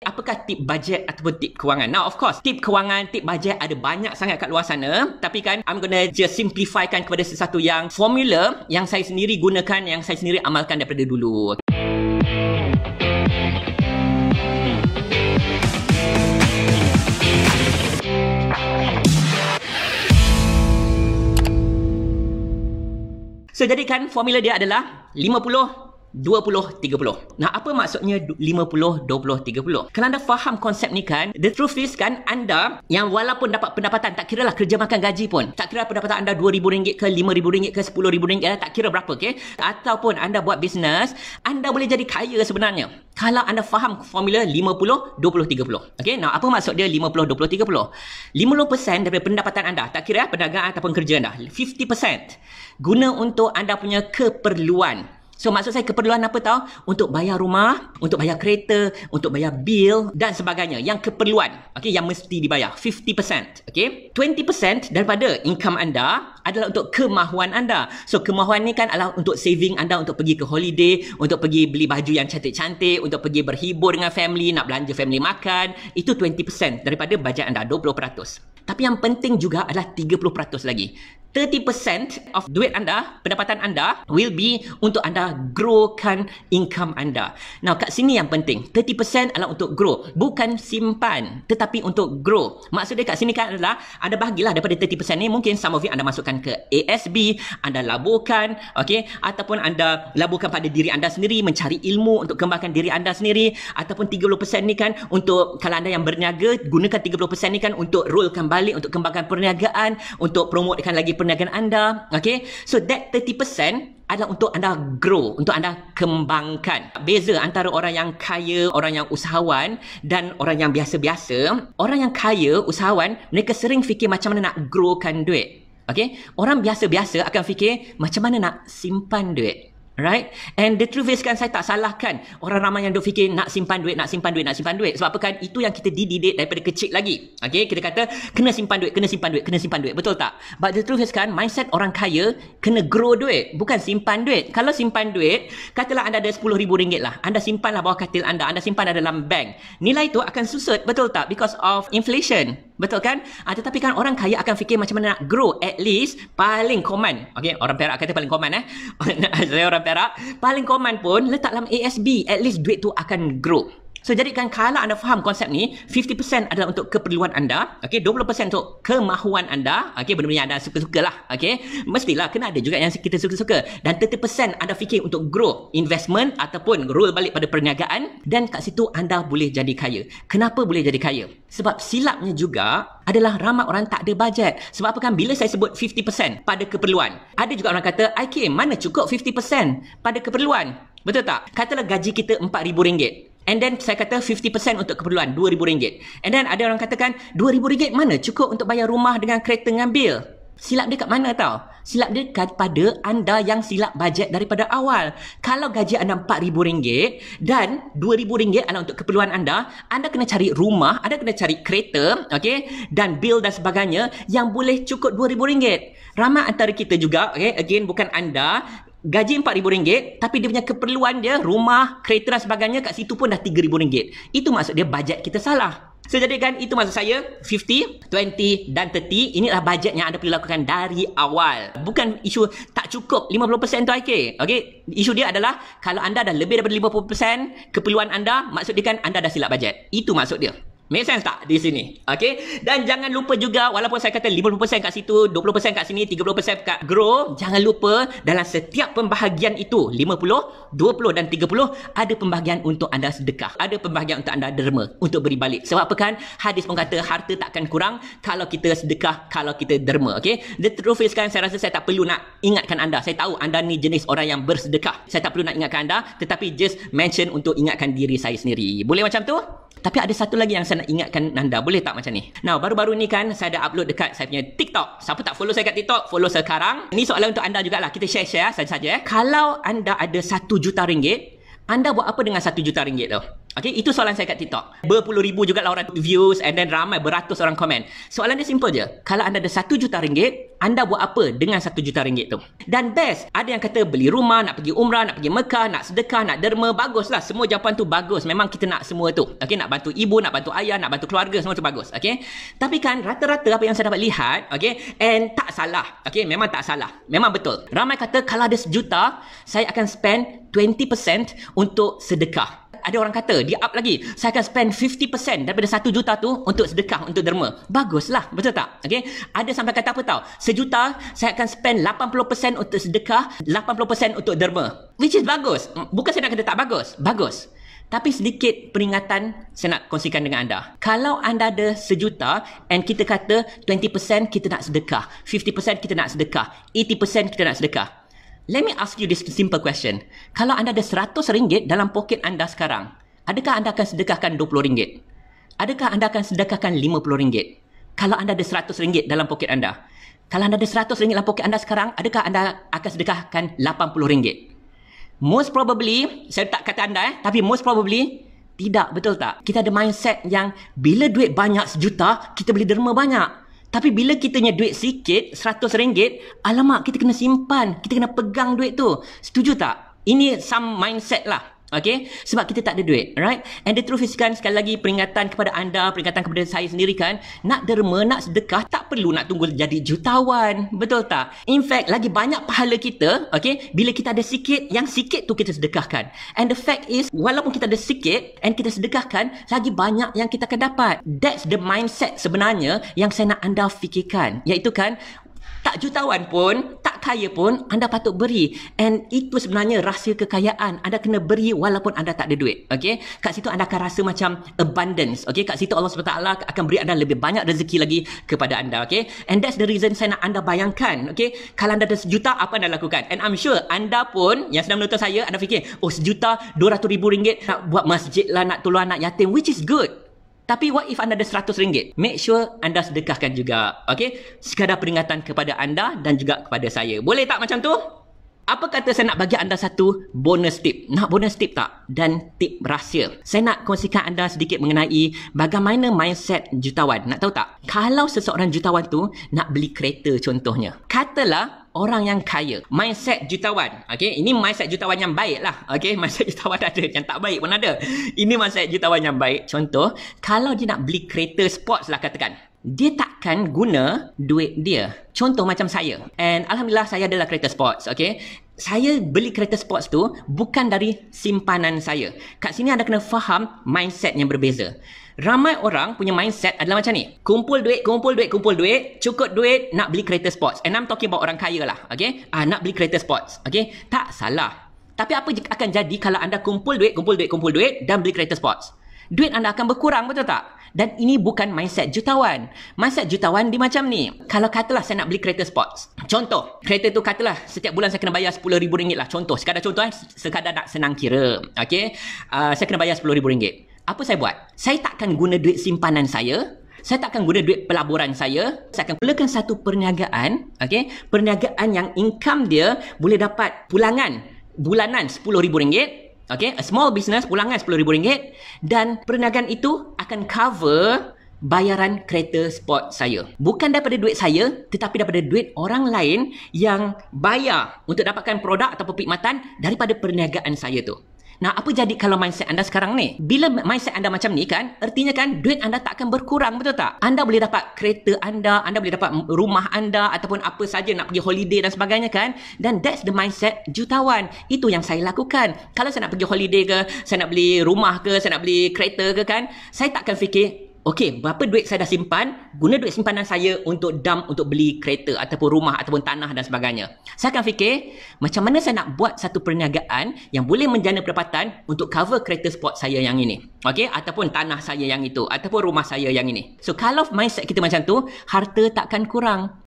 apakah tip bajet ataupun tip kewangan? Now, of course, tip kewangan, tip bajet ada banyak sangat kat luar sana. Tapi kan, I'm gonna just simplifykan kepada sesuatu yang formula yang saya sendiri gunakan, yang saya sendiri amalkan daripada dulu. So, jadikan formula dia adalah 50, 20, 30. Nah, apa maksudnya 50, 20, 30? Kalau anda faham konsep ni kan, the truth is kan, anda yang walaupun dapat pendapatan, tak kira lah kerja makan gaji pun, tak kira pendapatan anda RM2,000 ke RM5,000 ke RM10,000, tak kira berapa, okay? Ataupun anda buat bisnes, anda boleh jadi kaya sebenarnya kalau anda faham formula 50, 20, 30. Okay? Nah, apa maksud dia 50, 20, 30? 50% daripada pendapatan anda, tak kira perniagaan ataupun kerja anda, 50% guna untuk anda punya keperluan. So, maksud saya keperluan apa tahu? Untuk bayar rumah, untuk bayar kereta, untuk bayar bil dan sebagainya. Yang keperluan, okay, yang mesti dibayar. 50%, okay? 20% daripada income anda adalah untuk kemahuan anda. So, kemahuan ni kan adalah untuk saving anda untuk pergi ke holiday, untuk pergi beli baju yang cantik-cantik, untuk pergi berhibur dengan family, nak belanja family makan. Itu 20% daripada bajet anda, 20%. Tapi yang penting juga adalah 30% lagi. 30% of duit anda, pendapatan anda will be untuk anda growkan income anda. Now, kat sini yang penting. 30% adalah untuk grow. Bukan simpan, tetapi untuk grow. Maksud dia kat sini kan adalah anda bahagilah daripada 30% ni. Mungkin some of you anda masukkan ke ASB, anda laburkan, okay? Ataupun anda laburkan pada diri anda sendiri, mencari ilmu untuk kembangkan diri anda sendiri. Ataupun 30% ni kan untuk, kalau anda yang berniaga, gunakan 30% ni kan untuk rollkan balik, untuk kembangkan perniagaan, untuk promotekan lagi perniagaan anda, okay? So that 30% adalah untuk anda grow, untuk anda kembangkan. Beza antara orang yang kaya, orang yang usahawan dan orang yang biasa-biasa. Orang yang kaya, usahawan, mereka sering fikir macam mana nak growkan duit, okay? Orang biasa-biasa akan fikir macam mana nak simpan duit. Right? And the truth is kan, saya tak salahkan orang ramai yang duk fikir nak simpan duit, nak simpan duit, nak simpan duit. Sebab apa kan, itu yang kita dididik daripada kecil lagi. Okay? Kita kata, kena simpan duit, kena simpan duit, kena simpan duit. Betul tak? But the truth is kan, mindset orang kaya, kena grow duit, bukan simpan duit. Kalau simpan duit, katalah anda ada RM10,000 lah. Anda simpanlah bawah katil anda simpan dalam bank. Nilai itu akan susut, betul tak? Because of inflation. Betul kan? Tetapi kan orang kaya akan fikir macam mana nak grow. At least, paling common. Okay? Orang Perak kata paling common saya orang Perak, paling common pun letak dalam ASB, at least duit tu akan grow. So, jadikan kalau anda faham konsep ni, 50% adalah untuk keperluan anda, okay? 20% untuk kemahuan anda, okay? Benda-benda yang anda suka-suka lah, okay? Mestilah kena ada juga yang kita suka-suka. Dan 30% anda fikir untuk grow investment ataupun roll balik pada perniagaan, dan kat situ anda boleh jadi kaya. Kenapa boleh jadi kaya? Sebab silapnya juga adalah ramai orang tak ada bajet. Sebab apa kan, bila saya sebut 50% pada keperluan, ada juga orang kata, IK, mana cukup 50% pada keperluan? Betul tak? Katalah gaji kita RM4,000. And then saya kata 50% untuk keperluan RM2,000. And then ada orang katakan RM2,000 mana cukup untuk bayar rumah dengan kereta dengan bil? Silap dia kat mana tau? Silap dia pada anda yang silap bajet daripada awal. Kalau gaji anda RM4,000 dan RM2,000 adalah untuk keperluan anda kena cari rumah, anda kena cari kereta, okay? Dan bil dan sebagainya yang boleh cukup RM2,000. Ramai antara kita juga, okay? Again, bukan anda, gaji RM4,000 tapi dia punya keperluan dia, rumah, kereta dan sebagainya kat situ pun dah RM3,000. Itu maksud dia bajet kita salah. So, jadi kan itu maksud saya 50, 20 dan 30. Inilah bajet yang anda perlu lakukan dari awal. Bukan isu tak cukup 50% tu IK. Okay? Isu dia adalah kalau anda dah lebih daripada 50% keperluan anda, maksud dia kan anda dah silap bajet. Itu maksud dia. Make sense tak di sini? Okay? Dan jangan lupa juga, walaupun saya kata 50% kat situ, 20% kat sini, 30% kat grow, jangan lupa dalam setiap pembahagian itu, 50, 20 dan 30, ada pembahagian untuk anda sedekah. Ada pembahagian untuk anda derma, untuk beri balik. Sebab apa kan? Hadis pun kata harta takkan kurang kalau kita sedekah, kalau kita derma. Okay? The truth is kan, saya rasa saya tak perlu nak ingatkan anda. Saya tahu anda ni jenis orang yang bersedekah. Saya tak perlu nak ingatkan anda, tetapi just mention untuk ingatkan diri saya sendiri. Boleh macam tu? Tapi ada satu lagi yang saya nak ingatkan anda. Boleh tak macam ni? Now, baru-baru ni kan saya ada upload dekat saya punya TikTok. Siapa tak follow saya kat TikTok, follow sekarang. Ini soalan untuk anda jugalah. Kita share-share saja-saja. Kalau anda ada RM1 juta, Anda buat apa dengan 1 juta ringgit tu? Okay, itu soalan saya kat TikTok. Berpuluh ribu juga lah orang views and then ramai beratus orang komen. Soalan dia simple je. Kalau anda ada 1 juta ringgit, anda buat apa dengan 1 juta ringgit tu? Dan best, ada yang kata beli rumah, nak pergi umrah, nak pergi Mekah, nak sedekah, nak derma, baguslah. Semua jawapan tu bagus. Memang kita nak semua tu. Okay, nak bantu ibu, nak bantu ayah, nak bantu keluarga, semua tu bagus. Okay. Tapi kan rata-rata apa yang saya dapat lihat, okay, and tak salah. Okay, memang tak salah. Memang betul. Ramai kata kalau ada 1 juta, saya akan spend 20% untuk sedekah. Ada orang kata, dia up lagi, saya akan spend 50% daripada 1 juta tu untuk sedekah, untuk derma. Baguslah, betul tak? Okay? Ada sampai kata apa tahu? 1 juta, saya akan spend 80% untuk sedekah, 80% untuk derma. Which is bagus. Bukan saya nak kata tak bagus. Bagus. Tapi sedikit peringatan saya nak kongsikan dengan anda. Kalau anda ada 1 juta and kita kata 20% kita nak sedekah, 50% kita nak sedekah, 80% kita nak sedekah. Let me ask you this simple question. Kalau anda ada RM100 dalam poket anda sekarang, adakah anda akan sedekahkan RM20? Adakah anda akan sedekahkan RM50? Kalau anda ada RM100 dalam poket anda. Kalau anda ada RM100 dalam poket anda sekarang, adakah anda akan sedekahkan RM80? Most probably, saya tak kata anda tapi most probably, tidak, betul tak? Kita ada mindset yang bila duit banyak 1 juta, kita beli derma banyak. Tapi bila kita punya duit sikit, RM100, alamak, kita kena simpan. Kita kena pegang duit tu. Setuju tak? Ini some mindset lah. Okay? Sebab kita tak ada duit. Right? And the truth is kan, sekali lagi peringatan kepada anda, peringatan kepada saya sendiri kan, nak derma, nak sedekah, tak perlu nak tunggu jadi jutawan. Betul tak? In fact, lagi banyak pahala kita, okay, bila kita ada sikit, yang sikit tu kita sedekahkan. And the fact is, walaupun kita ada sikit and kita sedekahkan, lagi banyak yang kita akan dapat. That's the mindset sebenarnya yang saya nak anda fikirkan. Iaitu kan, tak jutawan pun, tak kaya pun, anda patut beri. And itu sebenarnya rahsia kekayaan. Anda kena beri walaupun anda tak ada duit. Okay? Kat situ anda akan rasa macam abundance. Okay? Kat situ Allah SWT akan beri anda lebih banyak rezeki lagi kepada anda. Okay? And that's the reason saya nak anda bayangkan. Okay? Kalau anda ada 1 juta, apa anda lakukan? And I'm sure anda pun yang sedang menonton saya, anda fikir, oh 1 juta, RM200,000 nak buat masjid lah, nak tolong anak yatim, which is good. Tapi what if anda ada RM100? Make sure anda sedekahkan juga. Okay? Sekadar peringatan kepada anda dan juga kepada saya. Boleh tak macam tu? Apa kata saya nak bagi anda satu bonus tip? Nak bonus tip tak? Dan tip rahsia. Saya nak kongsikan anda sedikit mengenai bagaimana mindset jutawan. Nak tahu tak? Kalau seseorang jutawan tu nak beli kereta contohnya. Katalah orang yang kaya. Mindset jutawan. Okay? Ini mindset jutawan yang baik lah. Okay? Mindset jutawan ada. Yang tak baik pun ada. Ini mindset jutawan yang baik. Contoh, kalau dia nak beli kereta sports lah katakan. Dia takkan guna duit dia. Contoh macam saya. And Alhamdulillah saya adalah kereta sports. Okay? Saya beli kereta sports tu bukan dari simpanan saya. Kat sini anda kena faham mindset yang berbeza. Ramai orang punya mindset adalah macam ni. Kumpul duit, kumpul duit, kumpul duit. Cukup duit nak beli kereta sports. And I'm talking about orang kaya lah. Okay? Nak beli kereta sports. Okay? Tak salah. Tapi apa akan jadi kalau anda kumpul duit, kumpul duit, kumpul duit dan beli kereta sports? Duit anda akan berkurang, betul tak? Dan ini bukan mindset jutawan. Mindset jutawan dia macam ni. Kalau katalah saya nak beli kereta sports. Contoh, kereta tu katalah setiap bulan saya kena bayar RM10,000 lah. Contoh, sekadar contoh sekadar nak senang kira. Okay? Saya kena bayar RM10,000. Apa saya buat? Saya takkan guna duit simpanan saya. Saya takkan guna duit pelaburan saya. Saya akan mulakan satu perniagaan. Okay? Perniagaan yang income dia boleh dapat pulangan bulanan RM10,000. Okay, a small business, pulangan RM10,000 dan perniagaan itu akan cover bayaran kereta sport saya. Bukan daripada duit saya, tetapi daripada duit orang lain yang bayar untuk dapatkan produk atau perkhidmatan daripada perniagaan saya tu. Nah, apa jadi kalau mindset anda sekarang ni? Bila mindset anda macam ni kan, artinya kan duit anda tak akan berkurang, betul tak? Anda boleh dapat kereta anda boleh dapat rumah anda ataupun apa saja nak pergi holiday dan sebagainya kan? Dan that's the mindset jutawan. Itu yang saya lakukan. Kalau saya nak pergi holiday ke, saya nak beli rumah ke, saya nak beli kereta ke kan, saya takkan fikir, okey, berapa duit saya dah simpan, guna duit simpanan saya untuk dump untuk beli kereta ataupun rumah ataupun tanah dan sebagainya. Saya akan fikir, macam mana saya nak buat satu perniagaan yang boleh menjana pendapatan untuk cover kereta sport saya yang ini. Okey, ataupun tanah saya yang itu, ataupun rumah saya yang ini. So, kalau mindset kita macam tu, harta takkan kurang.